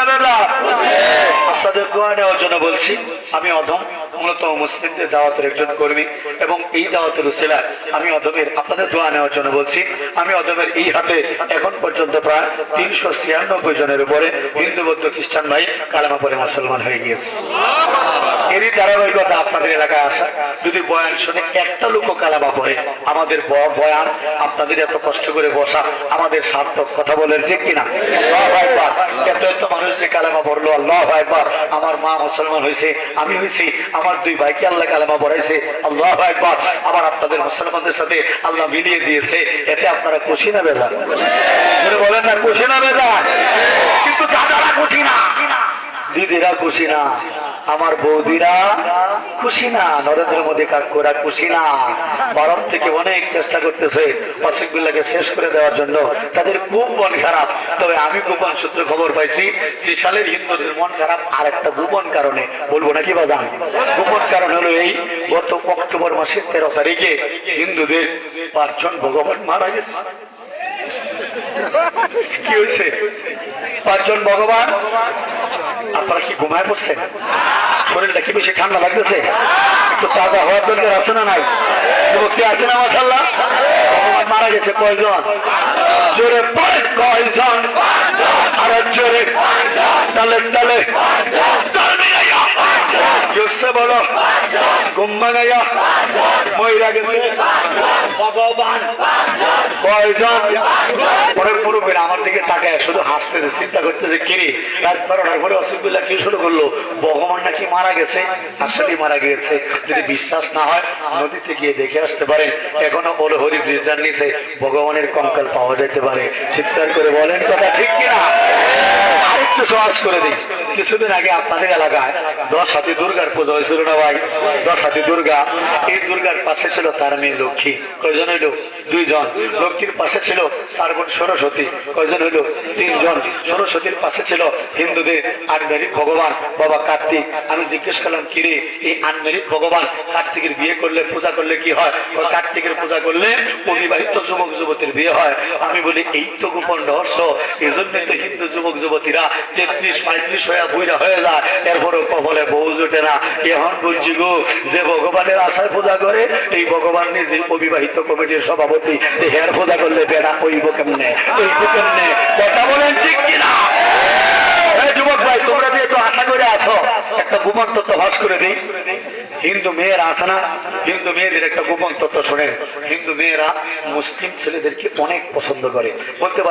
না বেলা? আপনাদের দোয়া নেওয়ার জন্য বলছি। আমি অধম মূলত মুসলিমদের দাওয়াতের একজন কর্মী এবং এই দাওয়াতের উসিলায় আমি অধমের আপনাদের দোয়া নেওয়ার জন্য বলছি। আমি অধমের এই হাতে এখন পর্যন্ত প্রায় 396 জনের উপরে হিন্দু বৌদ্ধ খ্রিস্টান ভাই কালেমা পড়ে মুসলমান হয়ে গিয়েছে। এরই ধারাবাহিকতা আপনাদের এলাকায় আসা। যদি বয়ান শুনে একটা লোক কালেমা পড়ে, আমাদের বয়ান আপনাদের এত কষ্ট করে বসা আমাদের সার্থক। কথা বলেন ঠিক কিনা? আল্লাহু আকবার। এত এত মানুষ যে কালেমা পড়লো, আল্লাহু আকবার। আমার মা মুসলমান হয়েছে, আমি হয়েছি, আমার দুই ভাইকে আল্লাহ কালেমা পড়াইছে, আল্লাহু আকবার। আবার আপনাদের মুসলমানদের সাথে আল্লাহ মিলিয়ে দিয়েছে। এতে আপনারা খুশি না বেজার? বলেন না খুশি না বেজার? কিন্তু দাদারা খুশি না, দিদিরা খুশি না, আমার বৌদিরা খুশি না, নরেন্দ্র মোদী কাকুরা খুশি না। ভারত থেকে অনেক চেষ্টা করতেছে ওয়াসিকুল্লাহকে শেষ করে দেওয়ার জন্য, তাদের খুব মন খারাপ। তবে আমি গোপন সূত্রে খবর পাইছি ত্রিশালের হিন্দুদের মন খারাপ আর একটা গোপন কারণে। বলবো নাকি বাজান? গোপন কারণ হলো এই, গত অক্টোবর মাসের 13 তারিখে হিন্দুদের 5 জন ভগবান মারা গেছে। কি হয়েছে? 5 জন ভগবান। আপনারা কি ঘুমায় পড়ছেন? শরীরটা কি বেশি ঠান্ডা লাগতেছে? একটু তাজা হওয়ার দরকার আছে না নাই? যুবক আছে না? মাশাআল্লাহ। ভগবান মারা গেছে কয়জন? জোরে বলেন কয়জন? আরো জোরে। তালে তালে জোরসে বলো। গুম্মা গায়া মইরা গেছে ভগবান কয়জন? পরের মুরব্বীরা আমার দিকে তাকায় শুধু হাসতেছে, চিন্তা করতেছে কিরে রাত 12টার পরে ওয়াসিকুল্লাহ কি শুরু করলো? ভগবান নাকি মারা গেছে। আসলেই মারা গেছে। যদি বিশ্বাস না হয় নদীতে গিয়ে দেখে আসতে পারেন। এখনো হরি ব্রিজের নিচে ভগবানের কঙ্কাল পাওয়া যেতে পারে। চিৎকার করে বলেন কথা ঠিক কিনা? আরেকটু সহজ করে দিই। কিছুদিন আগে আপনাদের এলাকায় 10 হাতি দুর্গার পূজা হয়েছিল না ভাই? 10 হাতি দুর্গা। এই দুর্গার পাশে ছিল তার মেয়ে লক্ষ্মী। কয়জন হইল? 2 জন। লক্ষ্মীর পাশে ছিল তার বোন সরস্বতী। কয়জন হইল? 3 জন। সরস্বতীর পাশে ছিল হিন্দুদের আনমেরিড ভগবান বাবা কার্তিক। আমি জিজ্ঞেস করলাম কিরে এই আনমেরিড ভগবান কার্তিকের বিয়ে করলে পূজা করলে কি হয়? কার্তিকের পূজা করলে অবিবাহিত যুবক যুবতীর বিয়ে হয়। আমি বলি এই তো গোপন রহস্য। এই জন্যই তো হিন্দু যুবক যুবতীরা 33-35 হয়ে বুইরা হয়ে যায়, এরপরও কবলে বউ জোটে না। এখন বুঝছি গো, যে ভগবানের আশায় পূজা করে এই ভগবান নিজে অবিবাহিত কমিটির সভাপতি। হের পূজা করলে বেড়া ওইব কেমনে, ওইব কেমনে? কথা বলেন ঠিক কিনা? যুবক ভাই তোমরা দিয়ে তো আশা করে আছো, একটা গোপন তত্ত্ব ভাস করে দিই। হিন্দু মেয়েরা আছে না, হিন্দু মেয়েদের একটা গোপন তত্ত্ব শোনেন। হিন্দু মেয়েরা মুসলিম ছেলেদেরকে অনেক পছন্দ করে। বলতে